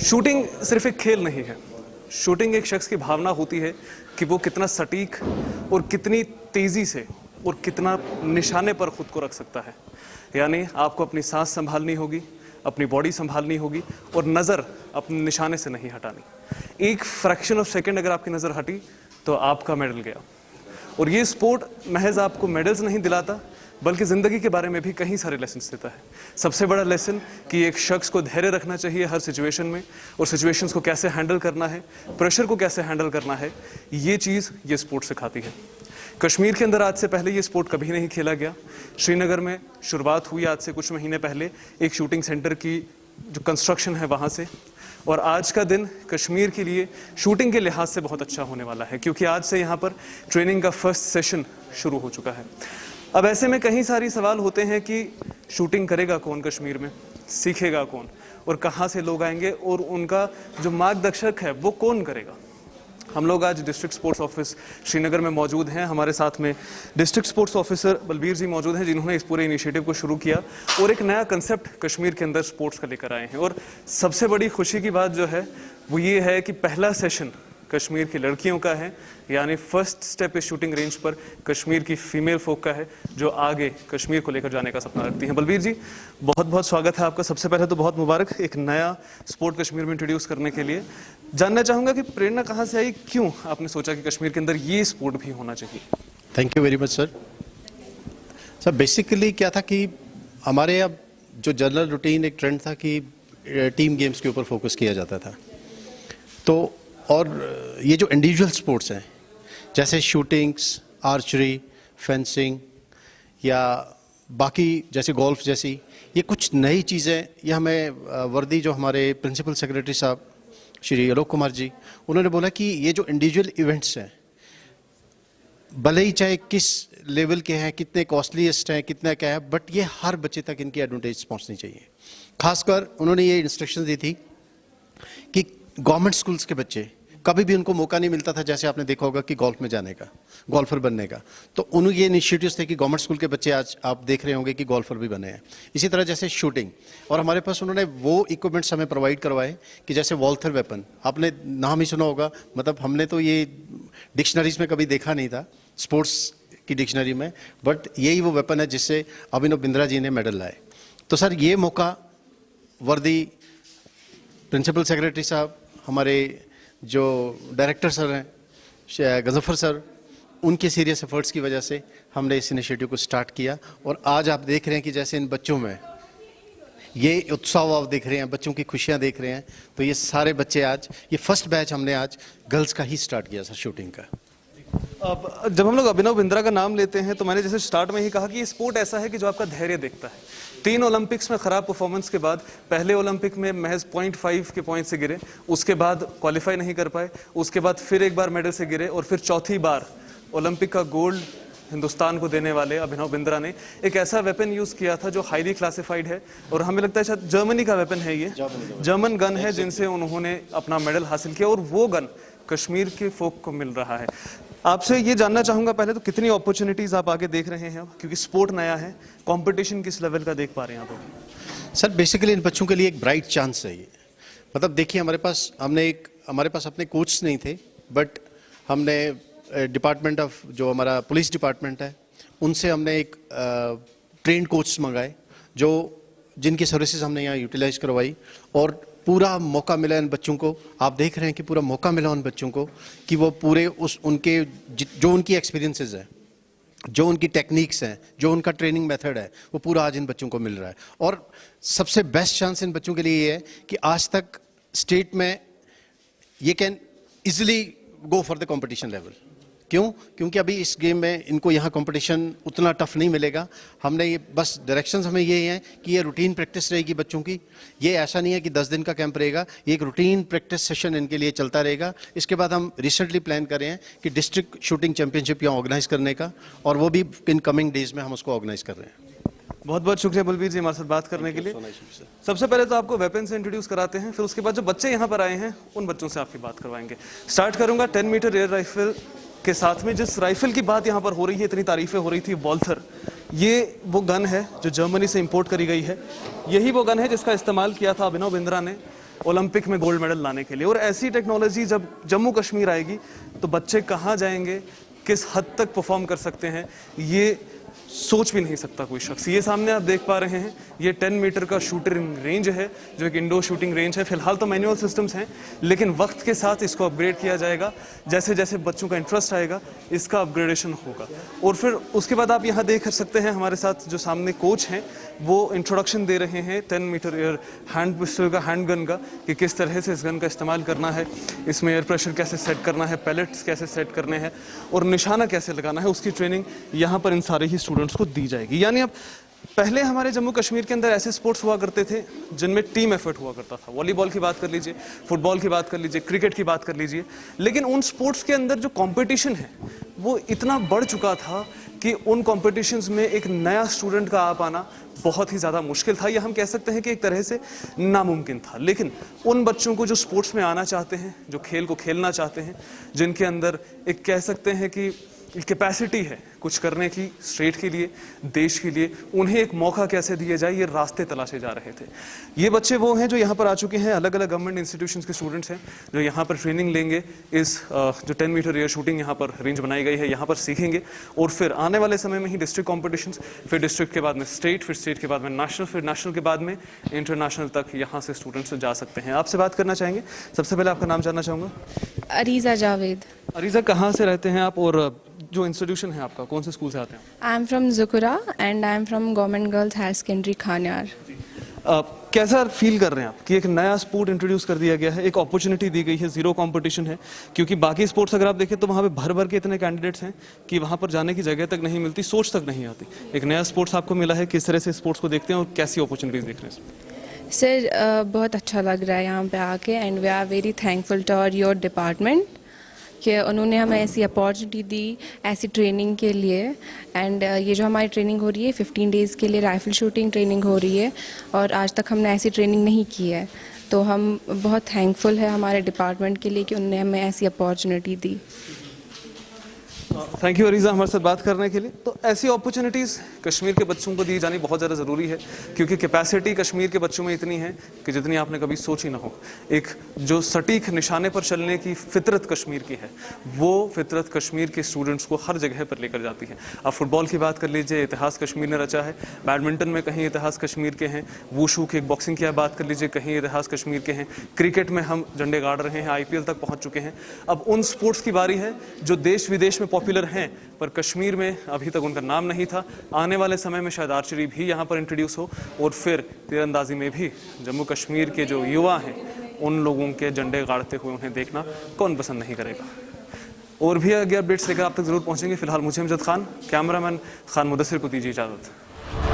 Shooting सिर्फ एक खेल नहीं है। शूटिंग एक शख्स की भावना होती है कि वो कितना सटीक और कितनी तेज़ी से और कितना निशाने पर खुद को रख सकता है। यानी आपको अपनी सांस संभालनी होगी, अपनी बॉडी संभालनी होगी और नज़र अपने निशाने से नहीं हटानी। एक फ्रैक्शन ऑफ सेकंड अगर आपकी नज़र हटी तो आपका मेडल गया। और ये स्पोर्ट महज आपको मेडल्स नहीं दिलाता बल्कि ज़िंदगी के बारे में भी कई सारे लेसन देता है। सबसे बड़ा लेसन कि एक शख्स को धैर्य रखना चाहिए हर सिचुएशन में, और सिचुएशंस को कैसे हैंडल करना है, प्रेशर को कैसे हैंडल करना है, ये चीज़ ये स्पोर्ट सिखाती है। कश्मीर के अंदर आज से पहले ये स्पोर्ट कभी नहीं खेला गया। श्रीनगर में शुरुआत हुई आज से कुछ महीने पहले एक शूटिंग सेंटर की जो कंस्ट्रक्शन है वहाँ से, और आज का दिन कश्मीर के लिए शूटिंग के लिहाज से बहुत अच्छा होने वाला है क्योंकि आज से यहाँ पर ट्रेनिंग का फर्स्ट सेशन शुरू हो चुका है। अब ऐसे में कई सारी सवाल होते हैं कि शूटिंग करेगा कौन कश्मीर में, सीखेगा कौन, और कहाँ से लोग आएंगे, और उनका जो मार्गदर्शक है वो कौन करेगा। हम लोग आज डिस्ट्रिक्ट स्पोर्ट्स ऑफिस श्रीनगर में मौजूद हैं। हमारे साथ में डिस्ट्रिक्ट स्पोर्ट्स ऑफिसर बलबीर जी मौजूद हैं जिन्होंने इस पूरे इनिशिएटिव को शुरू किया और एक नया कंसेप्ट कश्मीर के अंदर स्पोर्ट्स का लेकर आए हैं। और सबसे बड़ी खुशी की बात जो है वो ये है कि पहला सेशन कश्मीर की लड़कियों का है, यानी फर्स्ट स्टेप इस शूटिंग रेंज पर कश्मीर की फीमेल फोक का है जो आगे कश्मीर को लेकर जाने का सपना रखती हैं। बलबीर जी, बहुत बहुत स्वागत है आपका। सबसे पहले तो बहुत मुबारक एक नया स्पोर्ट कश्मीर में इंट्रोड्यूस करने के लिए। जानना चाहूँगा कि प्रेरणा कहाँ से आई, क्यों आपने सोचा कि कश्मीर के अंदर ये स्पोर्ट भी होना चाहिए? Thank you very much sir. Sir basically क्या था कि हमारे अब जो जनरल रूटीन एक ट्रेंड था कि टीम गेम्स के ऊपर फोकस किया जाता था, तो और ये जो इंडिविजुअल स्पोर्ट्स हैं जैसे शूटिंग्स, आर्चरी, फेंसिंग या बाकी जैसे गोल्फ जैसी, ये कुछ नई चीज़ें, ये हमें वर्दी जो हमारे प्रिंसिपल सेक्रेटरी साहब श्री आलोक कुमार जी, उन्होंने बोला कि ये जो इंडिविजुअल इवेंट्स हैं भले ही चाहे किस लेवल के हैं, कितने कॉस्टलीस्ट हैं, कितना क्या है, बट ये हर बच्चे तक इनकी एडवांटेज पहुंचनी चाहिए। खासकर उन्होंने ये इंस्ट्रक्शन दी थी कि गवर्नमेंट स्कूल्स के बच्चे कभी भी उनको मौका नहीं मिलता था, जैसे आपने देखा होगा कि गोल्फ में जाने का, गोल्फर बनने का, तो उन्होंने ये इनिशिएटिव्स थे कि गवर्नमेंट स्कूल के बच्चे आज आप देख रहे होंगे कि गोल्फर भी बने हैं। इसी तरह जैसे शूटिंग, और हमारे पास उन्होंने वो इक्विपमेंट्स हमें प्रोवाइड करवाए कि जैसे वॉल्थर वेपन, आपने नाम ही सुना होगा, मतलब हमने तो ये डिक्शनरीज में कभी देखा नहीं था स्पोर्ट्स की डिक्शनरी में, बट यही वो वेपन है जिससे अभिनव बिंद्रा जी ने मेडल लाए। तो सर ये मौका वर्दी प्रिंसिपल सेक्रेटरी साहब, हमारे जो डायरेक्टर सर हैं गजफर सर, उनके सीरियस एफर्ट्स की वजह से हमने इस इनिशिएटिव को स्टार्ट किया। और आज आप देख रहे हैं कि जैसे इन बच्चों में ये उत्साह आप देख रहे हैं, बच्चों की खुशियां देख रहे हैं, तो ये सारे बच्चे आज, ये फर्स्ट बैच हमने आज गर्ल्स का ही स्टार्ट किया सर शूटिंग का। अब जब हम लोग अभिनव बिंद्रा का नाम लेते हैं तो मैंने जैसे स्टार्ट में ही कहा कि ये स्पोर्ट ऐसा है कि जो आपका धैर्य देखता है। 3 ओलंपिक्स में खराब परफॉर्मेंस के बाद पहले ओलंपिक में महज 0.5 के पॉइंट से गिरे, उसके बाद क्वालिफाई नहीं कर पाए, उसके बाद फिर एक बार मेडल से गिरे, और फिर चौथी बार ओलंपिक का गोल्ड हिंदुस्तान को देने वाले अभिनव बिंद्रा ने एक ऐसा वेपन यूज किया था जो हाईली क्लासिफाइड है, और हमें लगता है शायद जर्मनी का वेपन है, ये जर्मन गन है जिनसे उन्होंने अपना मेडल हासिल किया, और वो गन कश्मीर के फोक को मिल रहा है। आपसे ये जानना चाहूंगा पहले तो कितनी अपॉर्चुनिटीज आप आगे देख रहे हैं, क्योंकि स्पोर्ट नया है, कंपटीशन किस लेवल का देख पा रहे हैं आप? सर बेसिकली इन बच्चों के लिए एक ब्राइट चांस है ये। मतलब देखिए हमारे पास अपने कोच नहीं थे, बट हमने डिपार्टमेंट ऑफ जो हमारा पुलिस डिपार्टमेंट है उनसे हमने एक ट्रेंड कोच मंगाए जो जिनकी सर्विसेज हमने यहाँ यूटिलाइज करवाई, और पूरा मौका मिला इन बच्चों को। आप देख रहे हैं कि पूरा मौका मिला उन बच्चों को कि वो पूरे उनके जो उनकी एक्सपीरियंसेस हैं, जो उनकी टेक्निक्स हैं, जो उनका ट्रेनिंग मेथड है, वो पूरा आज इन बच्चों को मिल रहा है। और सबसे बेस्ट चांस इन बच्चों के लिए ये है कि आज तक स्टेट में ये can easily go for the competition level. क्यों? क्योंकि अभी इस गेम में इनको यहाँ कंपटीशन उतना टफ नहीं मिलेगा। हमने ये बस डायरेक्शंस हमें ये हैं कि ये रूटीन प्रैक्टिस रहेगी बच्चों की। ये ऐसा नहीं है कि 10 दिन का कैंप रहेगा, ये एक रूटीन प्रैक्टिस सेशन इनके लिए चलता रहेगा। इसके बाद हम रिसेंटली प्लान कर रहे हैं कि डिस्ट्रिक्ट शूटिंग चैंपियनशिप यहाँ ऑर्गेनाइज करने का, और वो भी इन कमिंग डेज में हम उसको ऑर्गेनाइज कर रहे हैं। बहुत बहुत शुक्रिया बलबीर जी हमारे साथ बात करने के लिए। सबसे पहले तो आपको वेपन से इंट्रोड्यूस कराते हैं, फिर उसके बाद जो बच्चे यहाँ पर आए हैं उन बच्चों से आपकी बात करवाएंगे। स्टार्ट करूंगा 10 मीटर एयर राइफल के साथ में। जिस राइफल की बात यहाँ पर हो रही है, इतनी तारीफें हो रही थी, वॉल्थर, ये वो गन है जो जर्मनी से इंपोर्ट करी गई है। यही वो गन है जिसका इस्तेमाल किया था अभिनव बिंद्रा ने ओलंपिक में गोल्ड मेडल लाने के लिए। और ऐसी टेक्नोलॉजी जब जम्मू कश्मीर आएगी तो बच्चे कहाँ जाएंगे, किस हद तक परफॉर्म कर सकते हैं, ये सोच भी नहीं सकता कोई शख्स। ये सामने आप देख पा रहे हैं, ये 10 मीटर का शूटिंग रेंज है, जो एक इंडोर शूटिंग रेंज है। फिलहाल तो मैनुअल सिस्टम्स हैं, लेकिन वक्त के साथ इसको अपग्रेड किया जाएगा। जैसे जैसे बच्चों का इंटरेस्ट आएगा, इसका अपग्रेडेशन होगा। और फिर उसके बाद आप यहाँ देख सकते हैं, हमारे साथ जो सामने कोच हैं वो इंट्रोडक्शन दे रहे हैं 10 मीटर एयर हैंड पिस्टल का, हैंड गन का, कि किस तरह से इस गन का इस्तेमाल करना है, इसमें एयर प्रेशर कैसे सेट करना है, पैलेट्स कैसे सेट करने हैं और निशाना कैसे लगाना है, उसकी ट्रेनिंग यहाँ पर इन सारे ही स्टूडेंट्स को दी जाएगी। यानी अब पहले हमारे जम्मू कश्मीर के अंदर ऐसे स्पोर्ट्स हुआ करते थे जिनमें टीम एफर्ट हुआ करता था। वॉलीबॉल की बात कर लीजिए, फुटबॉल की बात कर लीजिए, क्रिकेट की बात कर लीजिए, लेकिन उन स्पोर्ट्स के अंदर जो कंपटीशन है वो इतना बढ़ चुका था कि उन कॉम्पिटिशन्स में एक नया स्टूडेंट का आ पाना बहुत ही ज़्यादा मुश्किल था, या हम कह सकते हैं कि एक तरह से नामुमकिन था। लेकिन उन बच्चों को जो स्पोर्ट्स में आना चाहते हैं, जो खेल को खेलना चाहते हैं, जिनके अंदर एक कह सकते हैं कि कैपेसिटी है कुछ करने की स्टेट के लिए, देश के लिए, उन्हें एक मौका कैसे दिया जाए, ये रास्ते तलाशे जा रहे थे। ये बच्चे वो हैं जो यहाँ पर आ चुके हैं, अलग अलग गवर्नमेंट इंस्टीट्यूशंस के स्टूडेंट्स हैं जो यहाँ पर ट्रेनिंग लेंगे। इस जो 10 मीटर एयर शूटिंग यहाँ पर रेंज बनाई गई है, यहाँ पर सीखेंगे और फिर आने वाले समय में ही डिस्ट्रिक्ट कॉम्पिटिशन्स, फिर डिस्ट्रिक्ट के बाद में स्टेट, फिर स्टेट के बाद में नेशनल, फिर नेशनल के बाद में इंटरनेशनल तक यहाँ से स्टूडेंट्स जा सकते हैं। आपसे बात करना चाहेंगे, सबसे पहले आपका नाम जानना चाहूँगा। अरीज़ा जावेद। अरीज़ा, कहाँ से रहते हैं आप और जो इंस्टीट्यूशन है आपका, कौन से स्कूल से आते हैं? I am from Zakura and I am from government girls higher secondary Khanyar. कैसा फील कर रहे हैं आप कि एक नया स्पोर्ट इंट्रोड्यूस कर दिया गया है, एक अपॉर्चुनिटी दी गई है, जीरो कंपटीशन है? क्योंकि बाकी स्पोर्ट्स अगर आप देखें तो वहाँ पे भर भर के इतने कैंडिडेट्स हैं कि वहाँ पर जाने की जगह तक नहीं मिलती, सोच तक नहीं आती। एक नया स्पोर्ट्स आपको मिला है, किस तरह से स्पोर्ट्स को देखते हैं और कैसी अपॉर्चुनिटीज देख रहे हैं? सर बहुत अच्छा लग रहा है यहाँ पे आके and we are very thankful to your department कि उन्होंने हमें ऐसी अपॉर्चुनिटी दी, ऐसी ट्रेनिंग के लिए। एंड ये जो हमारी ट्रेनिंग हो रही है 15 डेज़ के लिए राइफल शूटिंग ट्रेनिंग हो रही है और आज तक हमने ऐसी ट्रेनिंग नहीं की है, तो हम बहुत थैंकफुल है हमारे डिपार्टमेंट के लिए कि उन्होंने हमें ऐसी अपॉर्चुनिटी दी। थैंक यू अरीज़ा हमारे साथ बात करने के लिए। तो ऐसी अपॉर्चुनिटीज़ कश्मीर के बच्चों को दी जानी बहुत ज़्यादा ज़रूरी है, क्योंकि कैपेसिटी कश्मीर के बच्चों में इतनी है कि जितनी आपने कभी सोची ना हो। एक जो सटीक निशाने पर चलने की फितरत कश्मीर की है, वो फितरत कश्मीर के स्टूडेंट्स को हर जगह पर लेकर जाती है। आप फुटबॉल की बात कर लीजिए, इतिहास कश्मीर ने रचा है। बैडमिंटन में कहीं इतिहास कश्मीर के हैं, वुशू किक बॉक्सिंग की आप बात कर लीजिए, कहीं इतिहास कश्मीर के हैं। क्रिकेट में हम झंडे गाड़ रहे हैं, IPL तक पहुँच चुके हैं। अब उन स्पोर्ट्स की बारी है जो देश विदेश में पॉपुलर हैं, पर कश्मीर में अभी तक उनका नाम नहीं था। आने वाले समय में शायद आर्चरी भी यहाँ पर इंट्रोड्यूस हो और फिर तीरंदाजी में भी जम्मू कश्मीर के जो युवा हैं उन लोगों के झंडे गाड़ते हुए उन्हें देखना कौन पसंद नहीं करेगा। और भी आगे अपडेट्स लेकर आप तक जरूर पहुँचेंगे। फिलहाल मुझे अमजद खान, कैमरामैन खान मुदस्सिर को दीजिए इजाज़त।